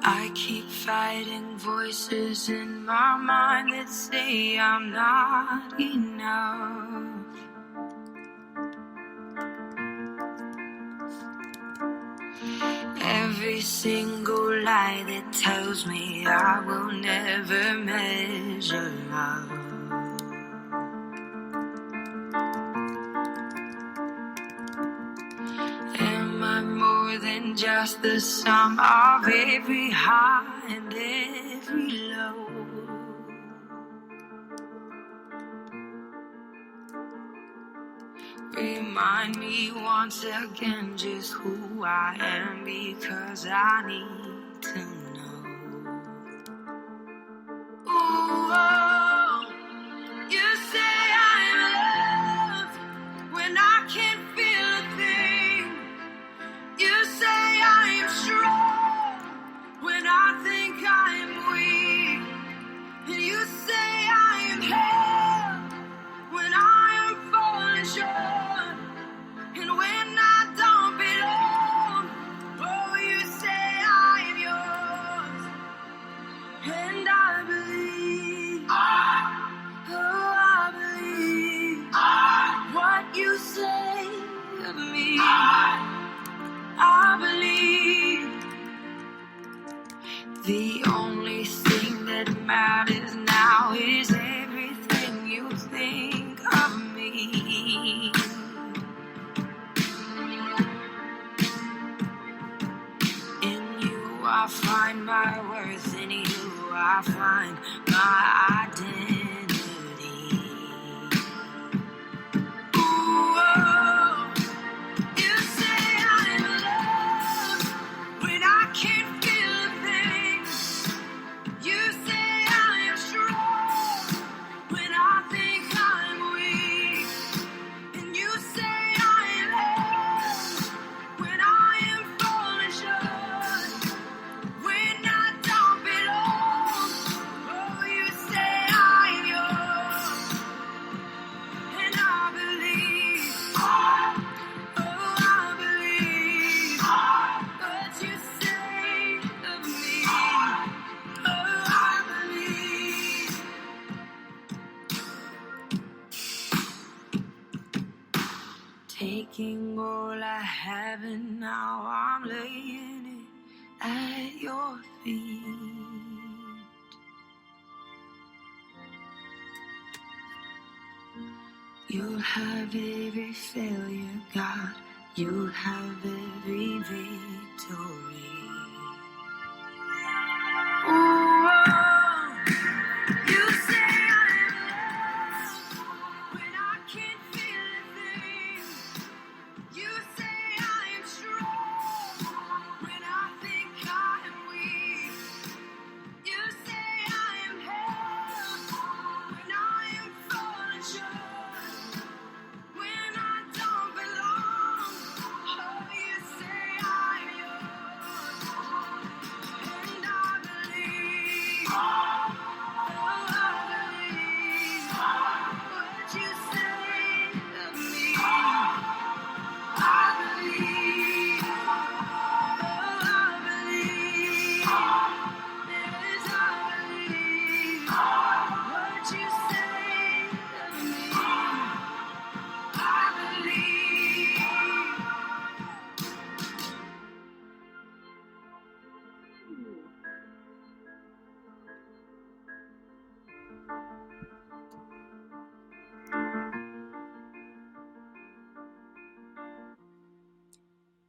I keep fighting voices in my mind that say I'm not enough. Every single lie that tells me I will never measure up. Am I more than just the sum of every high and every low? Remind me once again just who I am, because I need to know. Ooh, oh, you say I'm loved when I can't feel a thing. You say I am strong when I think I am weak. And you say I am held when I am falling short. And when I don't belong, oh, you say I am yours. And I believe, oh, I believe what you say of me. I believe the only thing that matters now is everything you think of me. In you I find my worth, in you I find my identity. Ooh, oh, you say I'm loved when I can't feel a thing. You say I am strong when I think I'm weak. And you say I am held when I am falling short. When I don't belong, oh, you say I am yours. And I believe, oh, I believe what you say of me. Oh, I believe. Taking all I have and now I'm laying it at your feet. You'll have every failure, God. You'll have every victory. Ooh, you say I'm loved when I can't feel a thing. You say I am strong when I think I am weak. You say I am held when I am falling short. When I don't belong, oh, you say I'm yours. And I believe, oh, I believe what you say of me. I believe, oh, I believe, yes, I believe what you say of me. I believe.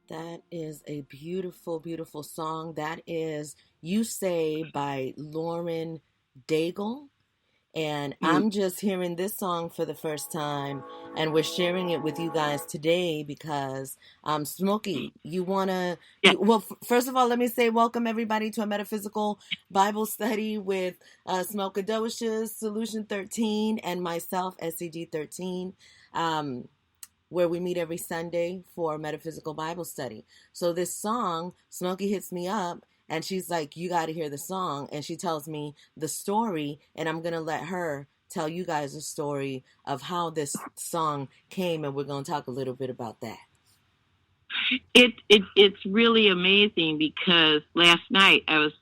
That is a beautiful, beautiful song. That is You Say by Lauren Daigle. And I'm just hearing this song for the first time, and we're sharing it with you guys today because, Smokey, you want to, well, first of all, let me say welcome everybody to A Metaphysical Bible Study with Smokeadocious Solution13 and myself, SCG13. Where we meet every Sunday for Metaphysical Bible Study. So this song, Smokey hits me up, and she's like, you got to hear the song. And she tells me the story, and I'm going to let her tell you guys the story of how this song came, and we're going to talk a little bit about that. It's really amazing because last night I was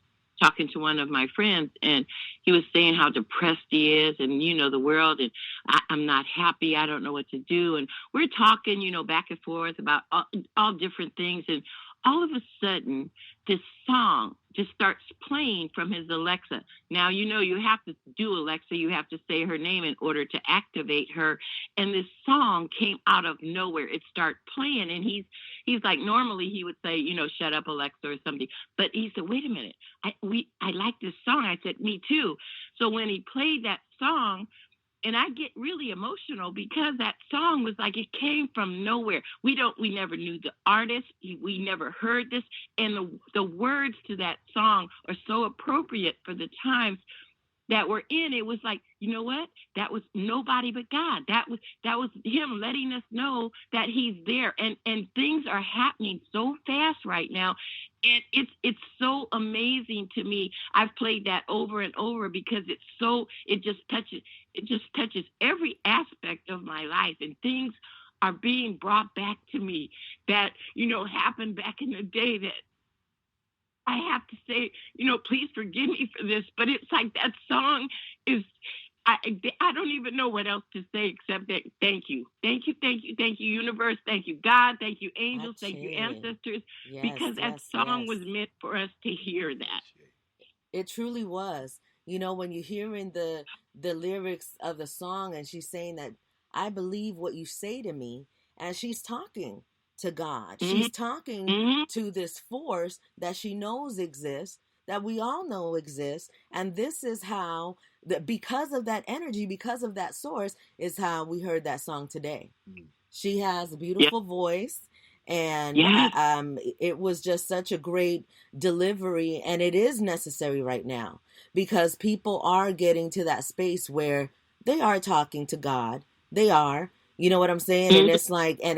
talking to one of my friends, and he was saying how depressed he is, and the world, and I'm not happy. I don't know what to do. And we're talking, back and forth about all different things. And all of a sudden, this song just starts playing from his Alexa. Now, you have to do Alexa. You have to say her name in order to activate her. And this song came out of nowhere. It started playing, and he's like, normally he would say, shut up, Alexa, or something. But he said, wait a minute. I like this song. I said, me too. So when he played that song, and I get really emotional because that song was like, it came from nowhere. We never knew the artist. We never heard this. And the words to that song are so appropriate for the times that we're in. It was like, you know what? That was nobody but God. That was him letting us know that he's there. And things are happening so fast right now. And it's so amazing to me. I've played that over and over because it just touches every aspect of my life, and things are being brought back to me that, happened back in the day that I have to say, please forgive me for this, but it's like that song is, I don't even know what else to say except that thank you, universe, thank you, God, thank you, angels, thank you, ancestors, because that song was meant for us to hear that. It truly was. When you're hearing the lyrics of the song, and she's saying that, I believe what you say to me, and she's talking to God. Mm-hmm. She's talking to this force that she knows exists, that we all know exists. And this is how, because of that energy, because of that source, is how we heard that song today. She has a beautiful voice. And it was just such a great delivery. And it is necessary right now because people are getting to that space where they are talking to God. They are. You know what I'm saying? And it's like, and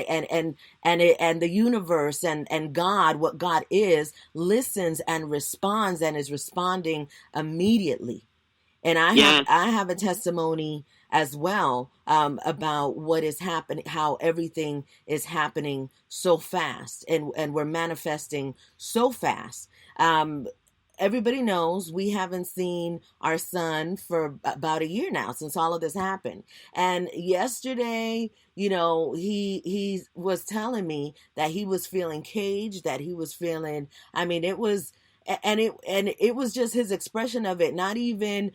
the universe and God, what God is, listens and responds and is responding immediately. And I have a testimony as well about what is happening, how everything is happening so fast, and we're manifesting so fast. Everybody knows we haven't seen our son for about a year now since all of this happened. And yesterday, he was telling me that he was feeling caged, that he was feeling, it was just his expression of it, not even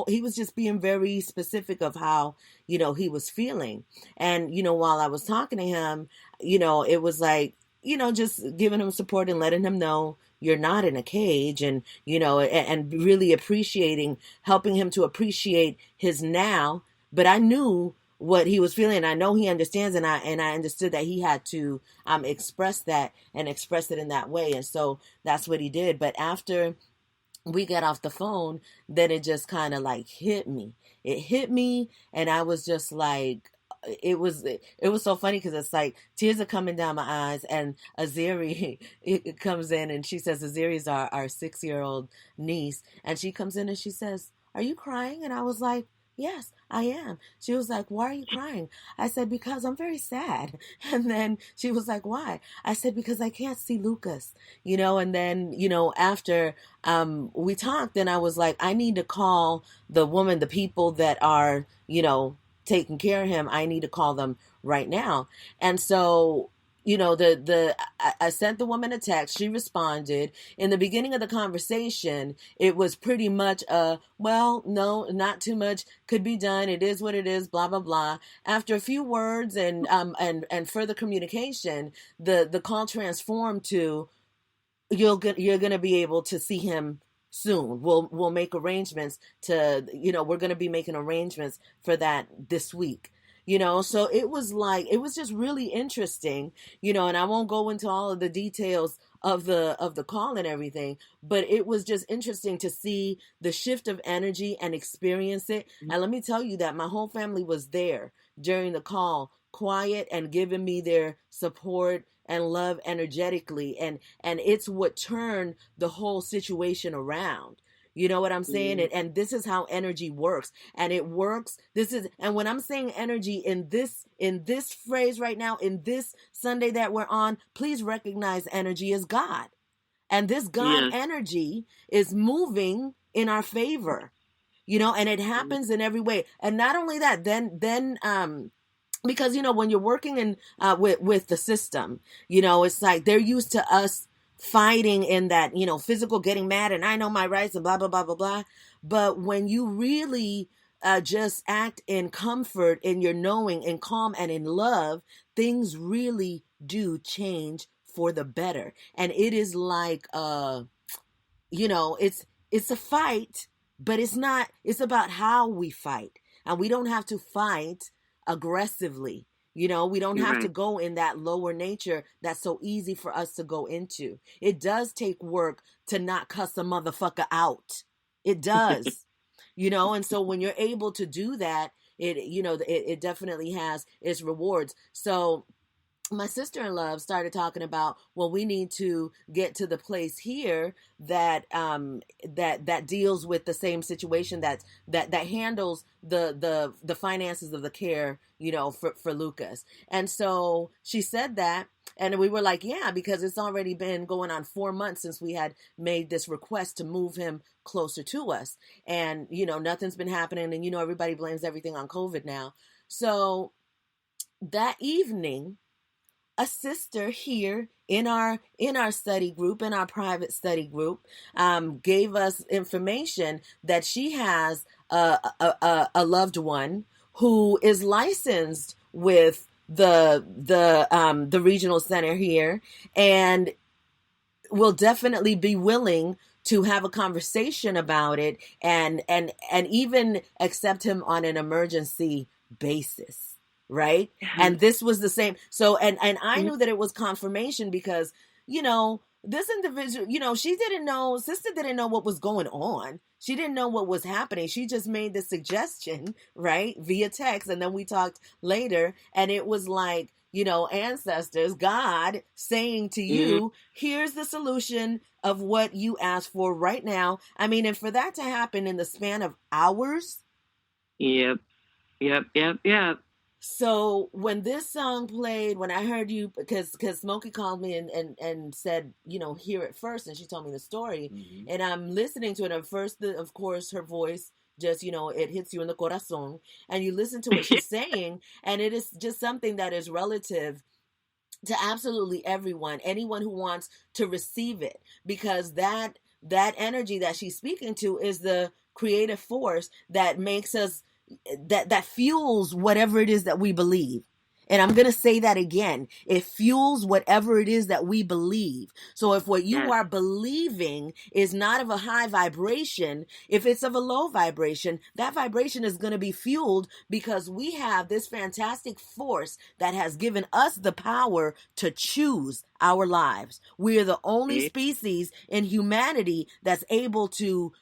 he was just being very specific of how, he was feeling. And, while I was talking to him, it was like, just giving him support and letting him know you're not in a cage, and, and really helping him to appreciate his now. But I knew what he was feeling. I know he understands, and I understood that he had to express that and express it in that way. And so that's what he did. But after we got off the phone, then it just kind of like hit me. It hit me, and I was just like, it was so funny because it's like tears are coming down my eyes, and Aziri it comes in, and she says, Aziri's our 6-year-old niece, and she comes in and she says, "Are you crying?" And I was like, "Yes, I am." She was like, "Why are you crying?" I said, "Because I'm very sad." And then she was like, "Why?" I said, "Because I can't see Lucas," and then, after we talked, then I was like, I need to call the people that are, taking care of him. I need to call them right now. And so, I sent the woman a text. She responded. In the beginning of the conversation, it was pretty much well, no, not too much could be done. It is what it is, blah, blah, blah. After a few words and further communication, the call transformed to, you're going to be able to see him soon. We'll make arrangements to, we're going to be making arrangements for that this week. So it was just really interesting, and I won't go into all of the details of the call and everything, but it was just interesting to see the shift of energy and experience it. And let me tell you that my whole family was there during the call, quiet and giving me their support and love energetically. And it's what turned the whole situation around. You know what I'm saying? And this is how energy works. And it works. And when I'm saying energy in this phrase right now, in this Sunday that we're on, please recognize energy as God. And this God energy is moving in our favor, and it happens in every way. And not only that, then because when you're working in with the system, it's like they're used to us fighting in that physical, getting mad, and I know my rights and blah blah blah blah blah. But when you really just act in comfort, in your knowing, in calm, and in love, things really do change for the better. And it is like it's a fight, but it's about how we fight. And we don't have to fight aggressively. We don't have to go in that lower nature that's so easy for us to go into. It does take work to not cuss a motherfucker out. It does. And so when you're able to do that, it definitely has its rewards. So my sister-in-law started talking about, well, we need to get to the place here that that deals with the same situation, that handles the finances of the care, for Lucas. And so she said that, and we were like, yeah, because it's already been going on 4 months since we had made this request to move him closer to us. And, nothing's been happening. And, everybody blames everything on COVID now. So that evening, a sister here in our study group, in our private study group, gave us information that she has a loved one who is licensed with the regional center here, and will definitely be willing to have a conversation about it and even accept him on an emergency basis. Right. And this was the same. So, and I knew that it was confirmation because, this individual, sister didn't know what was going on. She didn't know what was happening. She just made the suggestion, right, via text. And then we talked later, and it was like, ancestors, God saying to you, here's the solution of what you asked for right now. I mean, and for that to happen in the span of hours. Yep. So when this song played, when I heard you, because Smokey called me and said, hear it first, and she told me the story, and I'm listening to it. At first, of course, her voice just, it hits you in the corazón, and you listen to what she's saying, and it is just something that is relative to absolutely anyone who wants to receive it, because that energy that she's speaking to is the creative force that makes us, that fuels whatever it is that we believe. And I'm going to say that again. It fuels whatever it is that we believe. So if what you are believing is not of a high vibration, if it's of a low vibration, that vibration is going to be fueled because we have this fantastic force that has given us the power to choose our lives. We are the only species in humanity that's able to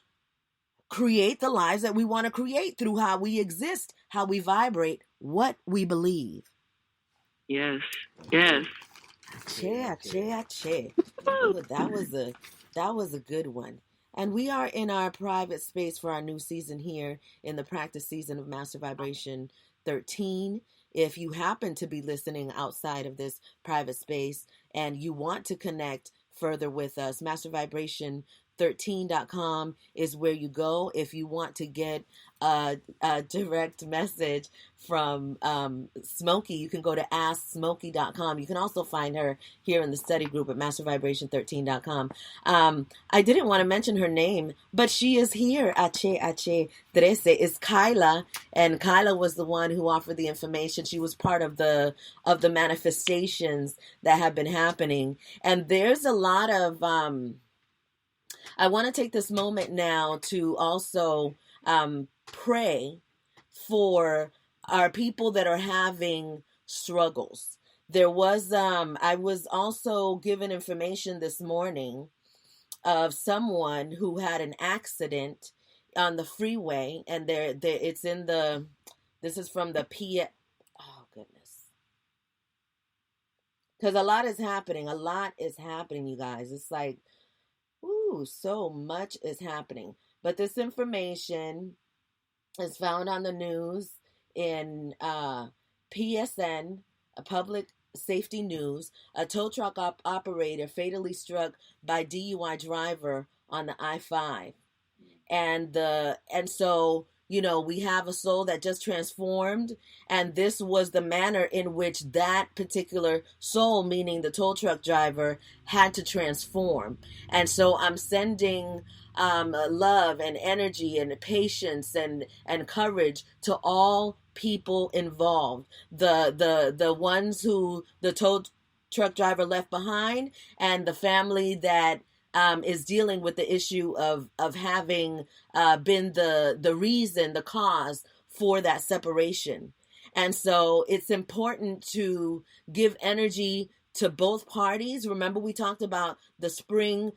create the lives that we want to create through how we exist, how we vibrate, what we believe. Yes. Che. Ooh, that was a good one. And we are in our private space for our new season here in the practice season of Master Vibration 13. If you happen to be listening outside of this private space and you want to connect further with us, Master Vibration 13.com is where you go if you want to get a direct message from Smokey. You can go to AskSmokey.com. You can also find her here in the study group at MasterVibration13.com. I didn't want to mention her name, but she is here. H13 is Kyla, and Kyla was the one who offered the information. She was part of the manifestations that have been happening, and there's a lot of I want to take this moment now to also pray for our people that are having struggles. There was, I was also given information this morning of someone who had an accident on the freeway, and it's in this is from the oh goodness. Because a lot is happening, you guys. It's like, ooh, so much is happening. But this information is found on the news in PSN, a public Safety News, a tow truck operator fatally struck by DUI driver on the I-5. And so, we have a soul that just transformed, and this was the manner in which that particular soul, meaning the tow truck driver, had to transform. And so I'm sending love and energy and patience and courage to all people involved, the ones who the tow truck driver left behind, and the family that is dealing with the issue of having been the reason, the cause for that separation. And so it's important to give energy to both parties. Remember, we talked about the spring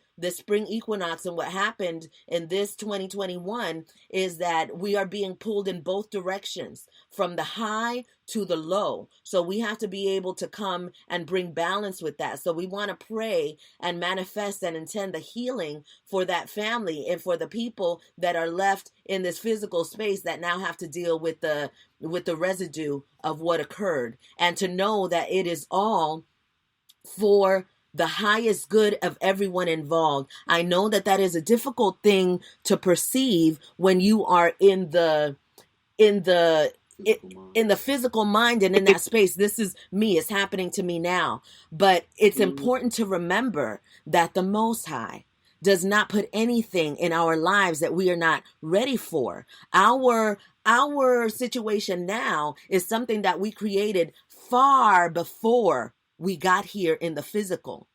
equinox, and what happened in this 2021 is that we are being pulled in both directions, from the high to the low. So we have to be able to come and bring balance with that. So we want to pray and manifest and intend the healing for that family and for the people that are left in this physical space that now have to deal with the residue of what occurred, and to know that it is all for the highest good of everyone involved. I know that that is a difficult thing to perceive when you are in the physical mind and in that space. This is me. It's happening to me now. But it's important to remember that the Most High does not put anything in our lives that we are not ready for. Our situation now is something that we created far before we got here in the physical.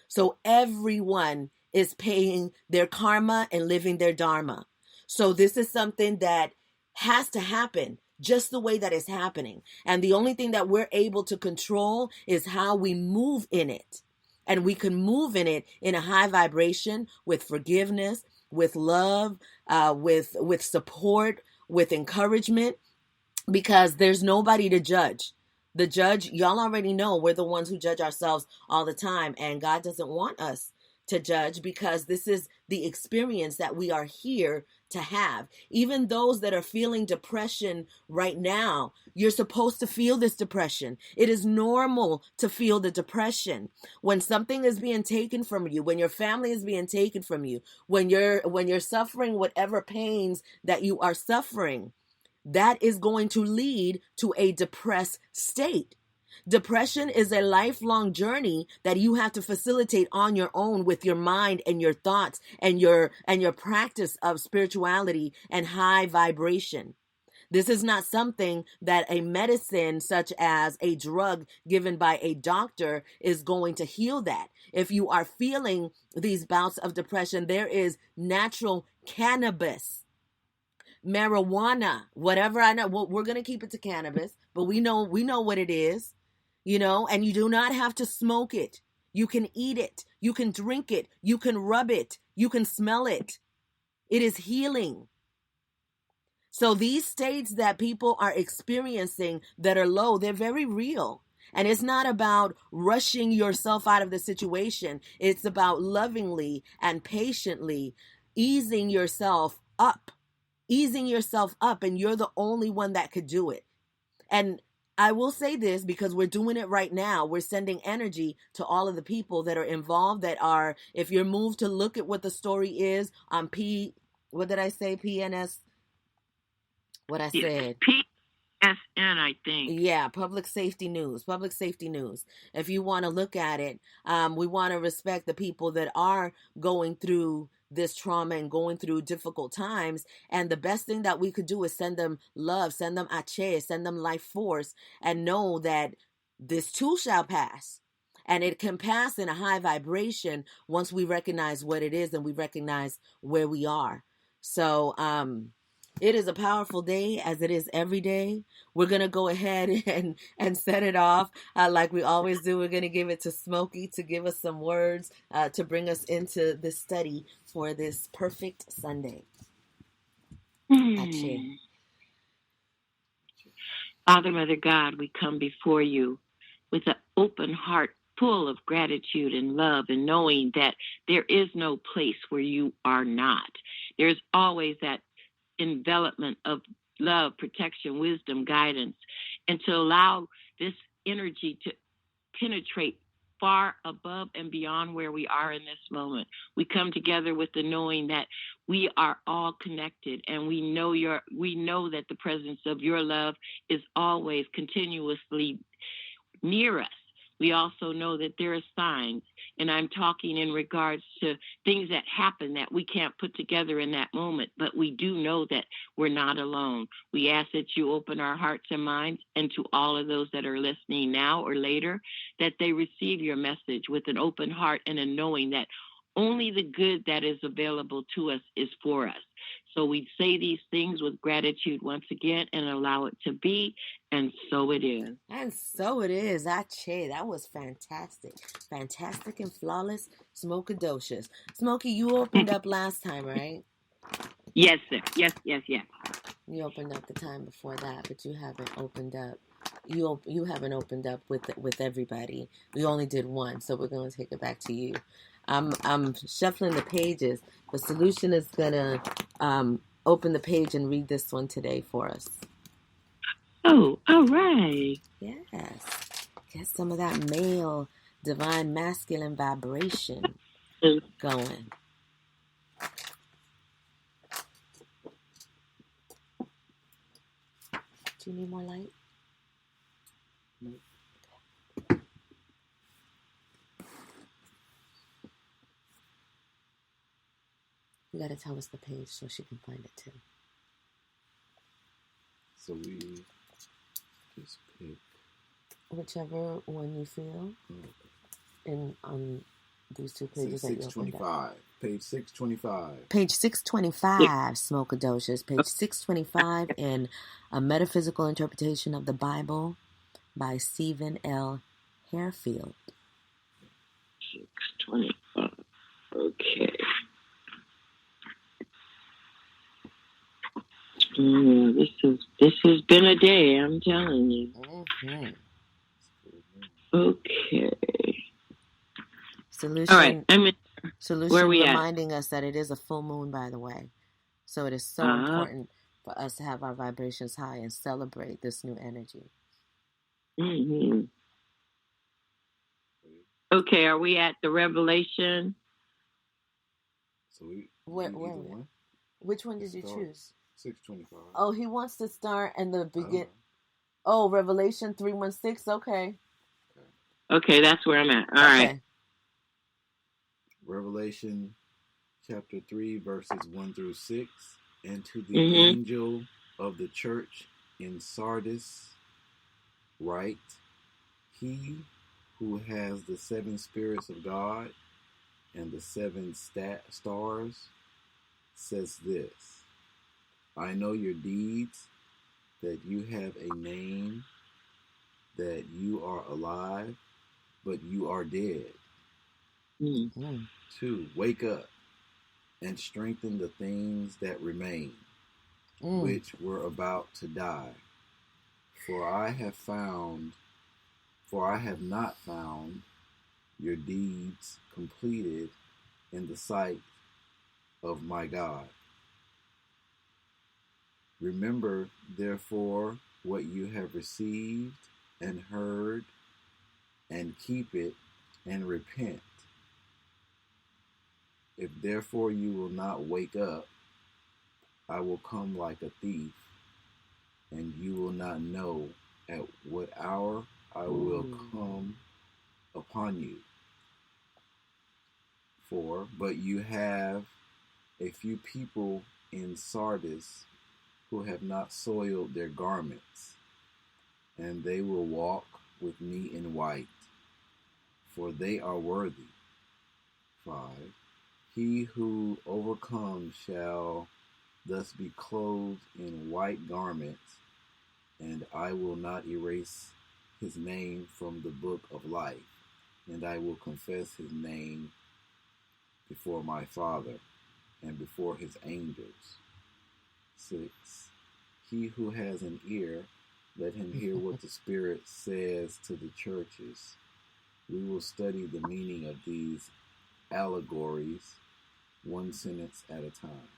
So everyone is paying their karma and living their dharma. So this is something that has to happen just the way that it's happening. And the only thing that we're able to control is how we move in it. And we can move in it in a high vibration, with forgiveness, with love, with support, with encouragement, because there's nobody to judge. The judge, y'all already know, we're the ones who judge ourselves all the time. And God doesn't want us to judge, because this is the experience that we are here to have. Even those that are feeling depression right now, you're supposed to feel this depression. It is normal to feel the depression. When something is being taken from you, when your family is being taken from you, when you're suffering whatever pains that you are suffering, that is going to lead to a depressed state. Depression is a lifelong journey that you have to facilitate on your own with your mind and your thoughts and your practice of spirituality and high vibration. This is not something that a medicine such as a drug given by a doctor is going to heal that. If you are feeling these bouts of depression, there is natural cannabis, marijuana, whatever. I know, we're going to keep it to cannabis, but we know what it is, and you do not have to smoke it. You can eat it. You can drink it. You can rub it. You can smell it. It is healing. So these states that people are experiencing that are low, they're very real. And it's not about rushing yourself out of the situation. It's about lovingly and patiently easing yourself up, and you're the only one that could do it. And I will say this, because we're doing it right now. We're sending energy to all of the people that are involved, that are, if you're moved to look at what the story is on what did I say? PNS, what I said. PSN, I think. Yeah, Public Safety News. If you want to look at it, we want to respect the people that are going through this trauma and going through difficult times. And the best thing that we could do is send them love, send them ache, send them life force, and know that this too shall pass. And it can pass in a high vibration once we recognize what it is and we recognize where we are. So, it is a powerful day, as it is every day. We're going to go ahead and set it off like we always do. We're going to give it to Smokey to give us some words to bring us into this study for this perfect Sunday. Father, Mother God, we come before you with an open heart full of gratitude and love, and knowing that there is no place where you are not. There's always that envelopment of love, protection, wisdom, guidance, and to allow this energy to penetrate far above and beyond where we are in this moment. We come together with the knowing that we are all connected, and we know that the presence of your love is always continuously near us. We also know that there are signs, and I'm talking in regards to things that happen that we can't put together in that moment, but we do know that we're not alone. We ask that you open our hearts and minds, and to all of those that are listening now or later, that they receive your message with an open heart and a knowing that only the good that is available to us is for us. So we say these things with gratitude once again and allow it to be, and so it is. And so it is. Ache, that was fantastic. Fantastic and flawless, Smokadocious. Smokey, you opened up last time, right? Yes, sir. Yes. You opened up the time before that, but you haven't opened up. You haven't opened up with everybody. We only did one, so we're going to take it back to you. I'm shuffling the pages. The Solution is gonna open the page and read this one today for us. Oh, all right. Yes. Get some of that male, divine masculine vibration going. Do you need more light? No. You gotta tell us the page so she can find it too. So we just pick Whichever one you feel. And on these two pages that you opened up. Page 625. Page 625, Smokadocious. Page 625 in A Metaphysical Interpretation of the Bible by Stephen L. Harefield. 625. Okay. This has been a day, I'm telling you. Mm-hmm. Okay. Solution. All right. Solution where we reminding us that it is a full moon, by the way. So it is so important for us to have our vibrations high and celebrate this new energy. Mm-hmm. Okay, are we at the Revelation? So we one? Which one did you choose? 625. Oh, he wants to start in the begin. Oh, Revelation 3:16. Okay, that's where I'm at. All right. Revelation chapter 3, verses 1 through 6. And to the angel of the church in Sardis write, he who has the 7 spirits of God and the 7 stars says this: I know your deeds, that you have a name, that you are alive, but you are dead. 2, wake up and strengthen the things that remain, which were about to die. For I have not found your deeds completed in the sight of my God. Remember, therefore, what you have received and heard, and keep it, and repent. If therefore you will not wake up, I will come like a thief, and you will not know at what hour I will come upon you. 4, but you have a few people in Sardis who have not soiled their garments, and they will walk with me in white, for they are worthy. 5, he who overcomes shall thus be clothed in white garments, and I will not erase his name from the book of life, and I will confess his name before my Father and before his angels. 6, he who has an ear, let him hear what the Spirit says to the churches. We will study the meaning of these allegories, one sentence at a time.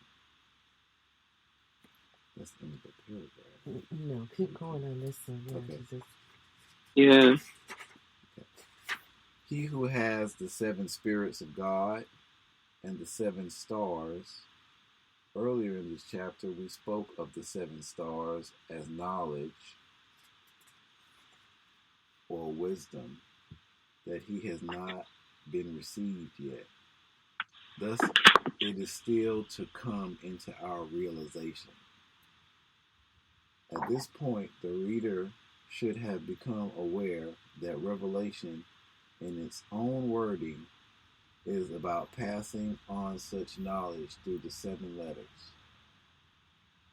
That's the end of the paragraph. No, keep going on this one. Okay. Yeah. Okay. He who has the 7 spirits of God and the 7 stars. Earlier in this chapter, we spoke of the 7 stars as knowledge or wisdom that he has not been received yet. Thus, it is still to come into our realization. At this point, the reader should have become aware that revelation, in its own wording, is about passing on such knowledge through the 7 letters.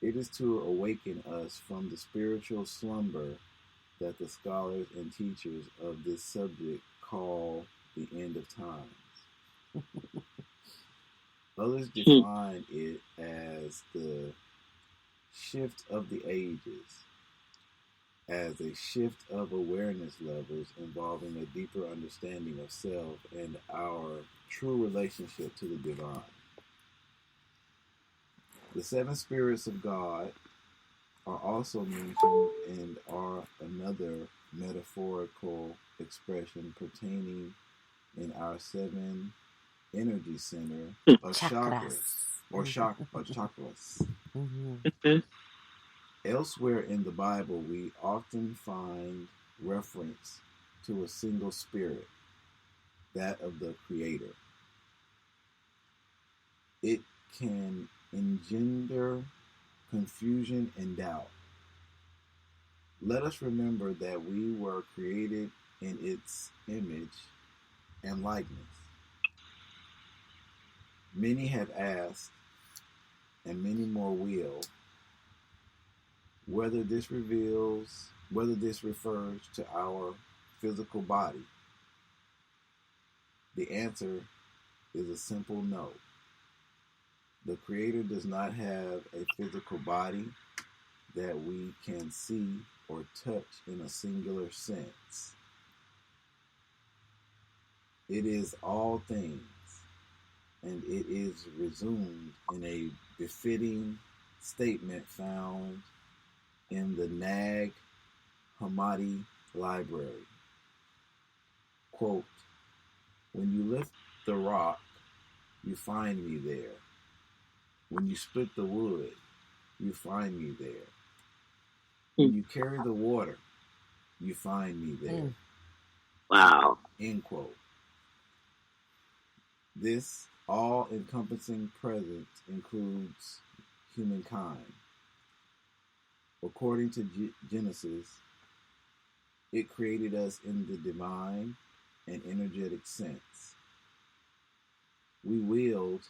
It is to awaken us from the spiritual slumber that the scholars and teachers of this subject call the end of times. Others define it as the shift of the ages, as a shift of awareness levels involving a deeper understanding of self and our true relationship to the divine. The 7 spirits of God are also mentioned and are another metaphorical expression pertaining in our 7 energy center of chakras. Mm-hmm. Elsewhere in the Bible, we often find reference to a single spirit, that of the Creator. It can engender confusion and doubt. Let us remember that we were created in its image and likeness. Many have asked, and many more will, whether this refers to our physical body. The answer is a simple no. The Creator does not have a physical body that we can see or touch in a singular sense. It is all things, and it is resumed in a befitting statement found in the Nag Hammadi Library. Quote, "When you lift the rock, you find me there. When you split the wood, you find me there. When you carry the water, you find me there." Wow. End quote. This all-encompassing presence includes humankind. According to Genesis, it created us in the divine and energetic sense. We wield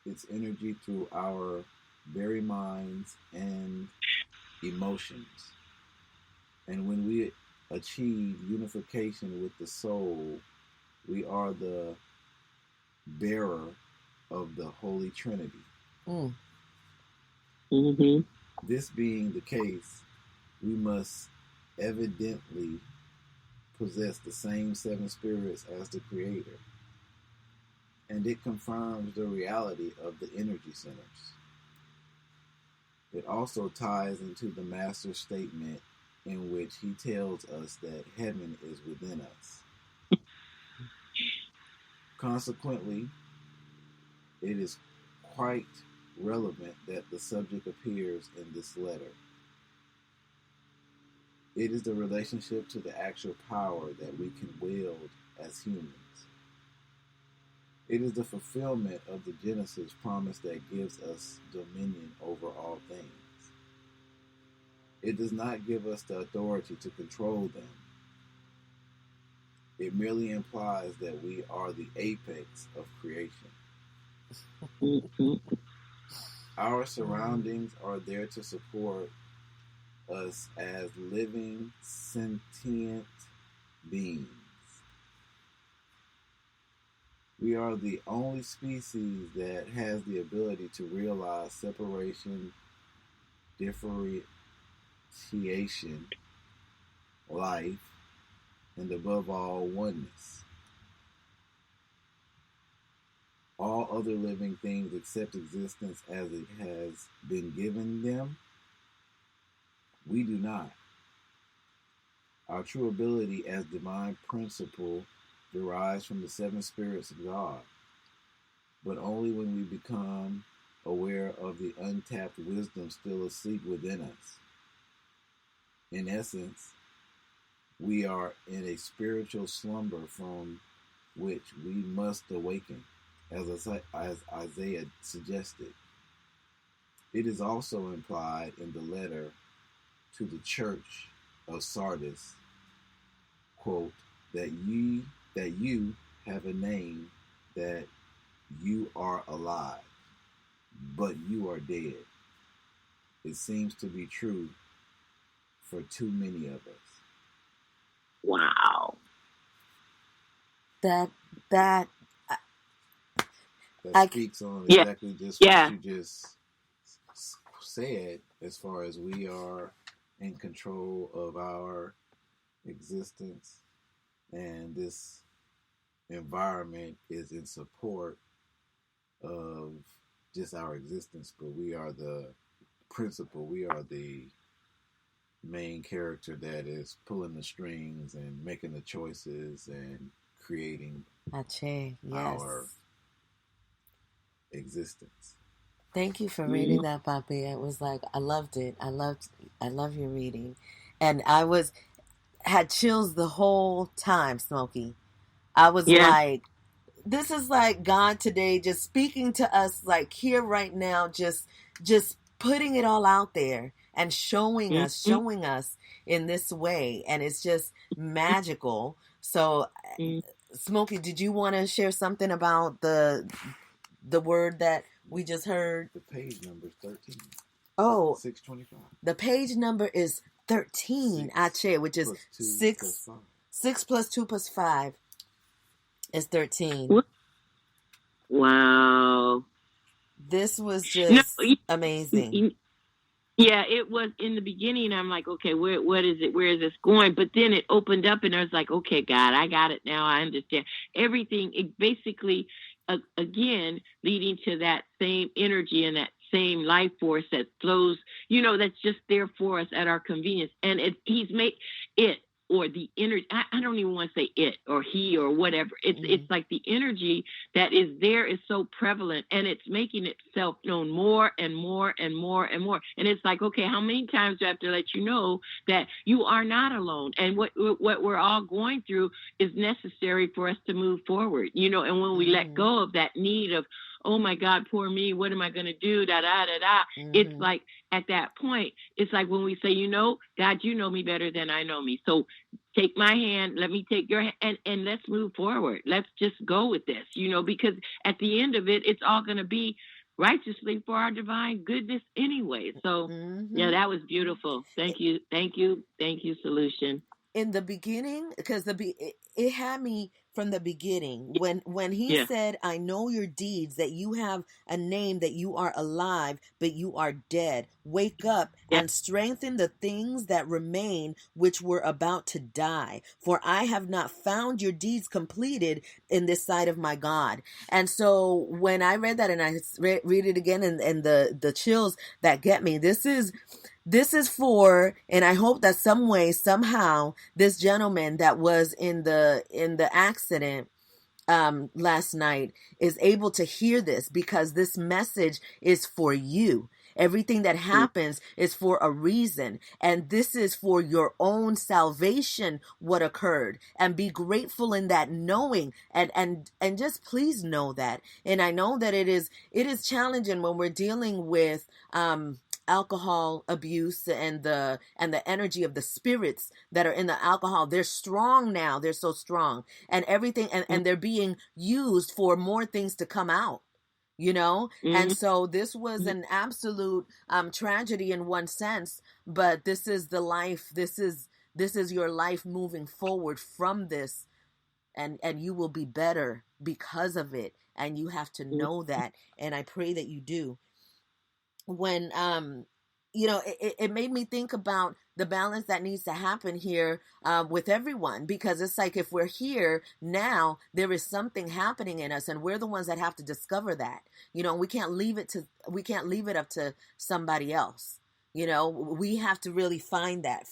its energy through our very minds and emotions. And when we achieve unification with the soul, we are the bearer of the Holy Trinity. Mm-hmm. This being the case, we must evidently possess the same 7 spirits as the Creator. And it confirms the reality of the energy centers. It also ties into the Master's statement in which he tells us that heaven is within us. Consequently, it is quite relevant that the subject appears in this letter. It is the relationship to the actual power that we can wield as humans. It is the fulfillment of the Genesis promise that gives us dominion over all things. It does not give us the authority to control them. It merely implies that we are the apex of creation. Our surroundings are there to support us as living, sentient beings. We are the only species that has the ability to realize separation, differentiation, life, and above all, oneness. All other living things accept existence as it has been given them. We do not. Our true ability as divine principle derives from the seven spirits of God, but only when we become aware of the untapped wisdom still asleep within us. In essence, we are in a spiritual slumber from which we must awaken, as Isaiah suggested. It is also implied in the letter to the church of Sardis, quote, that you have a name, that you are alive, but you are dead. It seems to be true for too many of us. Wow. That speaks on exactly just what you just said, as far as we are in control of our existence, and this environment is in support of just our existence, but we are the principal, we are the main character that is pulling the strings and making the choices and creating our existence. Thank you for reading that, Papi. It was like, I loved it. I love your reading. And I had chills the whole time, Smokey. I was like, this is like God today just speaking to us, like here right now, just putting it all out there and showing us in this way. And it's just magical. So Smokey, did you want to share something about the word that we just heard? The page number is 13. Oh, 625. The page number is 13, Ache, which is 6 plus 2 plus 5 is 13. Wow. This was just amazing. Yeah, it was in the beginning. I'm like, okay, what is it? Where is this going? But then it opened up and I was like, okay, God, I got it now. I understand everything. It basically, again, leading to that same energy and that same life force that flows, that's just there for us at our convenience. And he's made it, or the energy, I don't even want to say it or he or whatever. It's like the energy that is there is so prevalent, and it's making itself known more and more and more and more. And it's like, okay, how many times do I have to let you know that you are not alone? And what we're all going through is necessary for us to move forward, and when we let go of that need of, oh my God, poor me, what am I going to do? It's like, at that point, it's like when we say, God, you know me better than I know me. So take my hand, let me take your hand, and let's move forward. Let's just go with this, because at the end of it, it's all going to be righteously for our divine goodness anyway. So, yeah, that was beautiful. Thank you. Thank you. Thank you, Solution. In the beginning, because it had me from the beginning when he said, I know your deeds, that you have a name, that you are alive, but you are dead. Wake up and strengthen the things that remain, which were about to die. For I have not found your deeds completed in this sight of my God. And so when I read that and I read it again, and the chills that get me, this is for, and I hope that some way, somehow, this gentleman that was in the accident last night is able to hear this, because this message is for you. Everything that happens is for a reason, and this is for your own salvation, what occurred, and be grateful in that knowing, and just please know that. And I know that it is challenging when we're dealing with alcohol abuse and the energy of the spirits that are in the alcohol. They're strong now. They're so strong, and everything, and they're being used for more things to come out, and so this was an absolute tragedy in one sense, but this is the life. This is your life moving forward from this, and you will be better because of it, and you have to know that, and I pray that you do. When it made me think about the balance that needs to happen here with everyone, because it's like, if we're here now, there is something happening in us, and we're the ones that have to discover that. We can't leave it up to somebody else. You know, we have to really find that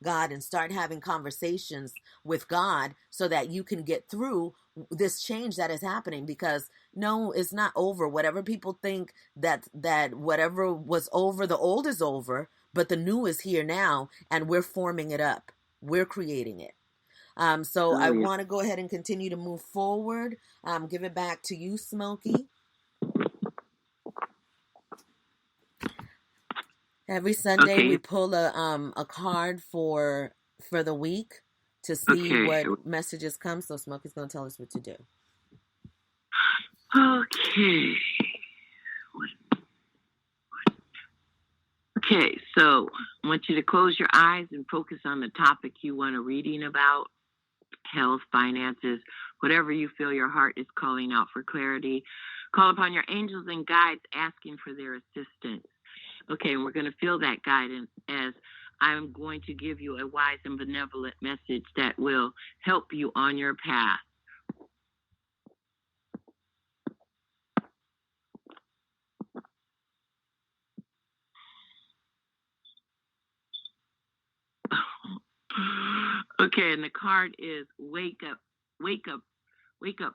God and start having conversations with God so that you can get through this change that is happening, because no, it's not over. Whatever people think that whatever was over, the old is over, but the new is here now, and we're forming it up. We're creating it. So I Oh, yeah. want to go ahead and continue to move forward. Give it back to you, Smokey. Every Sunday we Okay. pull a card for the week to see Okay. what messages come. So Smokey's going to tell us what to do. Okay. Okay, so I want you to close your eyes and focus on the topic you want to reading about: health, finances, whatever you feel your heart is calling out for clarity. Call upon your angels and guides, asking for their assistance. Okay, and we're going to feel that guidance as I'm going to give you a wise and benevolent message that will help you on your path. Okay, and the card is wake up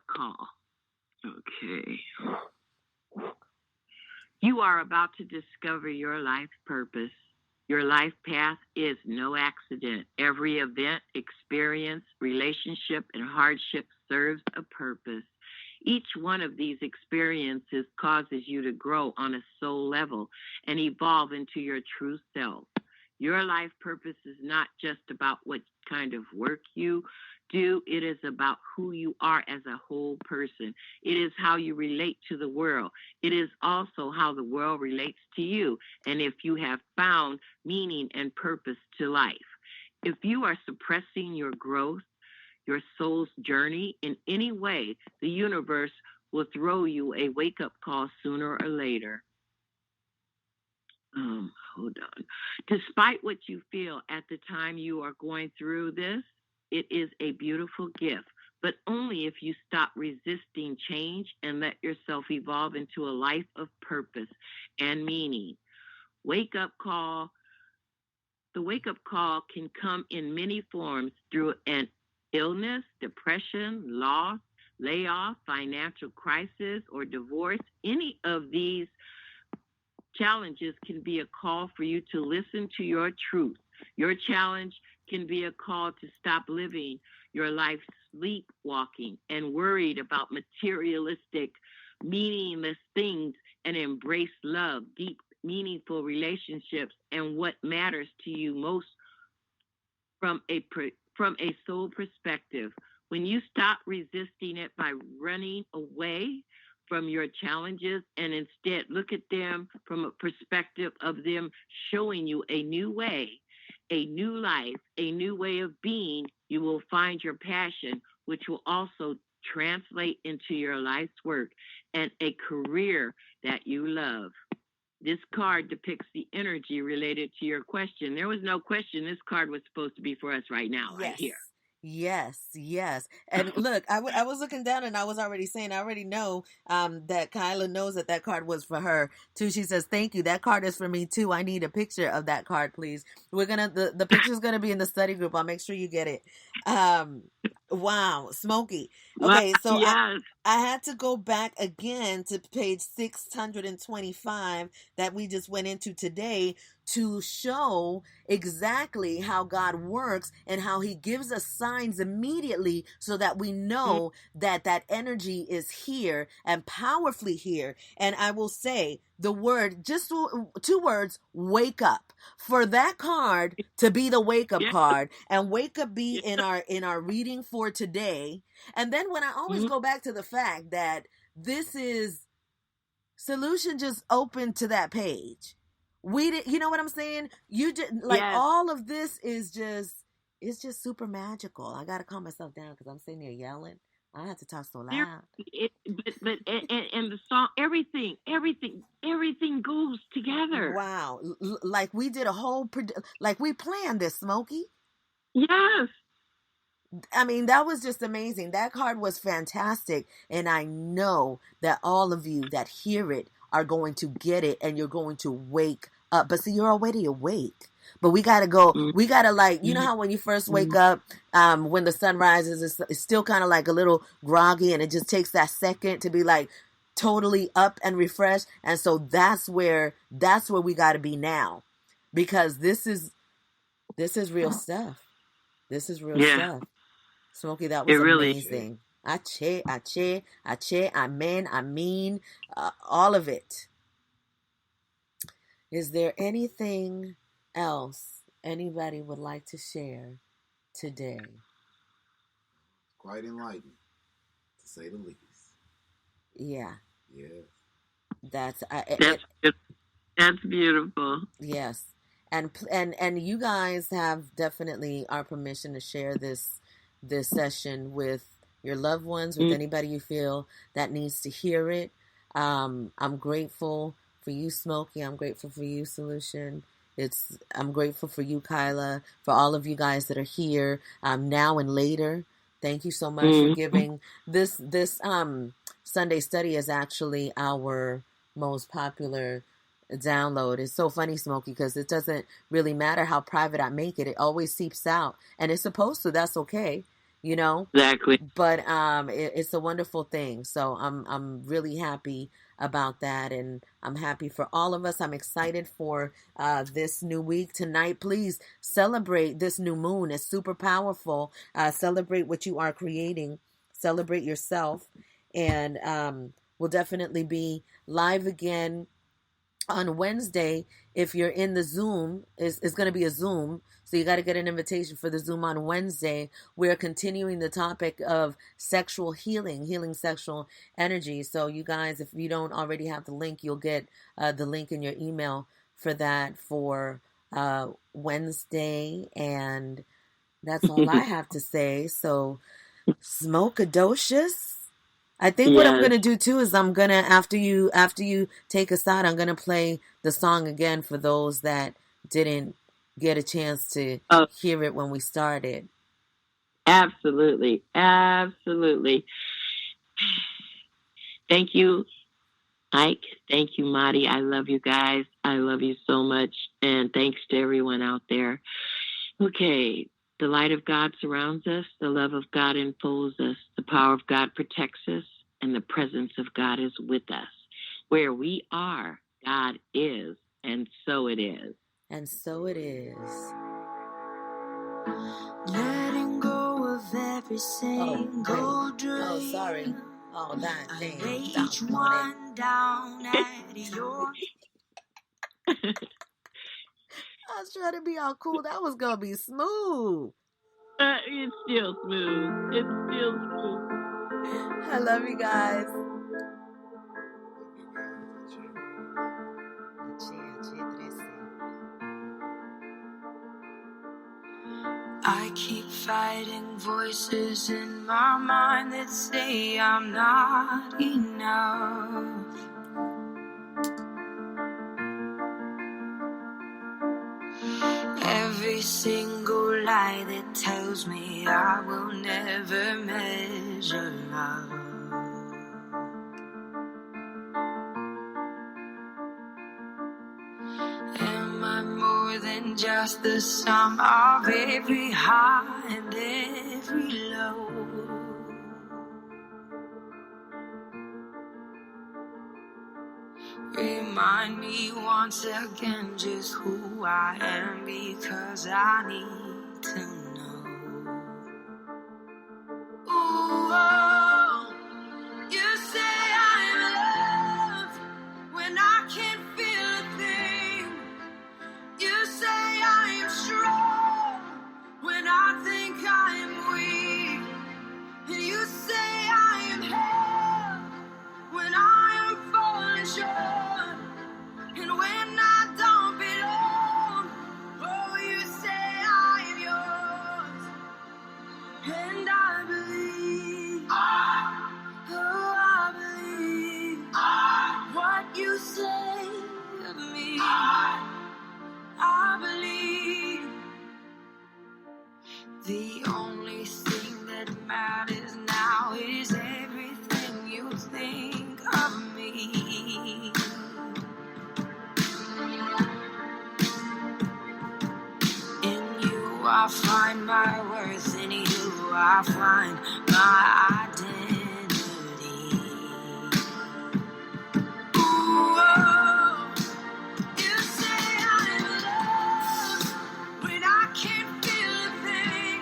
call. Okay. You are about to discover your life purpose. Your life path is no accident. Every event, experience, relationship, and hardship serves a purpose. Each one of these experiences causes you to grow on a soul level and evolve into your true self. Your life purpose is not just about what kind of work you do. It is about who you are as a whole person. It is how you relate to the world. It is also how the world relates to you, and if you have found meaning and purpose to life. If you are suppressing your growth, your soul's journey in any way, the universe will throw you a wake-up call sooner or later. Hold on. Despite what you feel at the time you are going through this, it is a beautiful gift, but only if you stop resisting change and let yourself evolve into a life of purpose and meaning. Wake-up call. The wake-up call can come in many forms: through an illness, depression, loss, layoff, financial crisis, or divorce. Any of these challenges can be a call for you to listen to your truth. Your challenge can be a call to stop living your life sleepwalking and worried about materialistic, meaningless things, and embrace love, deep, meaningful relationships, and what matters to you most from a soul perspective. When you stop resisting it by running away from your challenges and instead look at them from a perspective of them showing you a new way, a new life, a new way of being, you will find your passion, which will also translate into your life's work and a career that you love. This card depicts the energy related to your question. There was no question. This card was supposed to be for us right now, right here. Yes. And look, I was looking down and I was already saying, I already know that Kyla knows that card was for her too. She says, thank you. That card is for me too. I need a picture of that card, please. We're going to, the picture's going to be in the study group. I'll make sure you get it. Wow. Smokey. Okay. So yes. I had to go back again to page 625 that we just went into today to show exactly how God works and how he gives us signs immediately so that we know that energy is here and powerfully here. And I will say the word, just 2 words, wake up, for that card to be the wake up card, and wake up be in our reading for today. And then when I always go back to the fact that this is Solution just opened to that page. We did, you know what I'm saying? You did, like, all of this is just, it's just super magical. I got to calm myself down because I'm sitting here yelling. I have to talk so loud. But the song, everything goes together. Wow. Like we did a whole, like we planned this, Smokey. Yes. I mean, that was just amazing. That card was fantastic. And I know that all of you that hear it are going to get it and you're going to wake up. But see, you're already awake. But we got to go, we got to like, you know how when you first wake up, when the sun rises, it's still kind of like a little groggy, and it just takes that second to be like totally up and refreshed. And so that's where we got to be now, because this is real stuff. This is real stuff. Smokey, that was amazing. Ache, amen, I mean, all of it. Is there anything else anybody would like to share today? Quite enlightening, to say the least. Yeah. Yes. That's beautiful. Yes. And you guys have definitely our permission to share this session with your loved ones, with anybody you feel that needs to hear it. I'm grateful for you, Smokey. I'm grateful for you, Solution. I'm grateful for you, Kyla, for all of you guys that are here now and later. Thank you so much for giving this Sunday study is actually our most popular download. It's so funny, Smokey, because it doesn't really matter how private I make it. It always seeps out, and it's supposed to. That's okay, you know. Exactly. But it's a wonderful thing. So I'm really happy about that, and I'm happy for all of us. I'm excited for this new week. Tonight, please celebrate this new moon. It's super powerful. Celebrate what you are creating. Celebrate yourself, and we'll definitely be live again on Wednesday. If you're in the Zoom, it's going to be a Zoom, so you got to get an invitation for the Zoom on Wednesday. We're continuing the topic of sexual healing sexual energy. So you guys, if you don't already have the link, you'll get the link in your email for that for Wednesday. And that's all I have to say. So Smokadocious. I think what I'm going to do too is I'm going to, after you take us out, I'm going to play the song again for those that didn't get a chance to hear it when we started. Absolutely. Absolutely. Thank you, Ike. Thank you, Marty. I love you guys. I love you so much. And thanks to everyone out there. Okay. The light of God surrounds us. The love of God enfolds us. The power of God protects us. And the presence of God is with us. Where we are, God is. And so it is. And so it is. Letting go of every single dream. Oh, sorry. Oh, that I thing. lay each one down at your... I was trying to be all cool. That was going to be smooth. It's still smooth. It's still smooth. I love you guys. I keep fighting voices in my mind that say I'm not enough. Every single lie that tells me I will never measure up. Am I more than just the sum of every high and every low? Remind me once again just who I am, because I need to know. Ooh, oh, you say I'm loved when I can't feel a thing. You say I am strong when I think I am weak. And you say I am held when I am falling short. And when I don't belong, oh, you say I I find my identity. Ooh, oh, you say I'm loved when I can't feel a thing.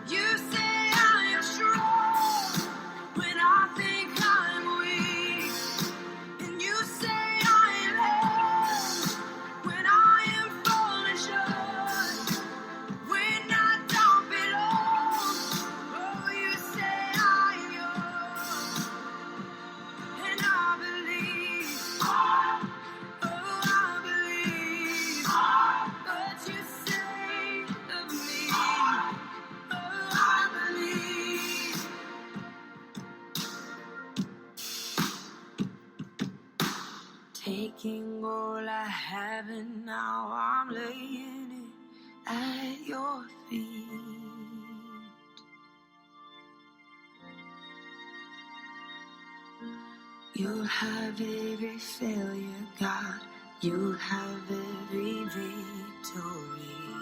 You say I am strong when I think I'm weak. And you say I am held when I am falling short. When I don't belong, oh, you say I'm yours. And I believe, oh, I believe what you say of me. Oh, I believe. Taking all I have and now I'm laying it at your feet. You'll have every failure, God. You'll have every victory.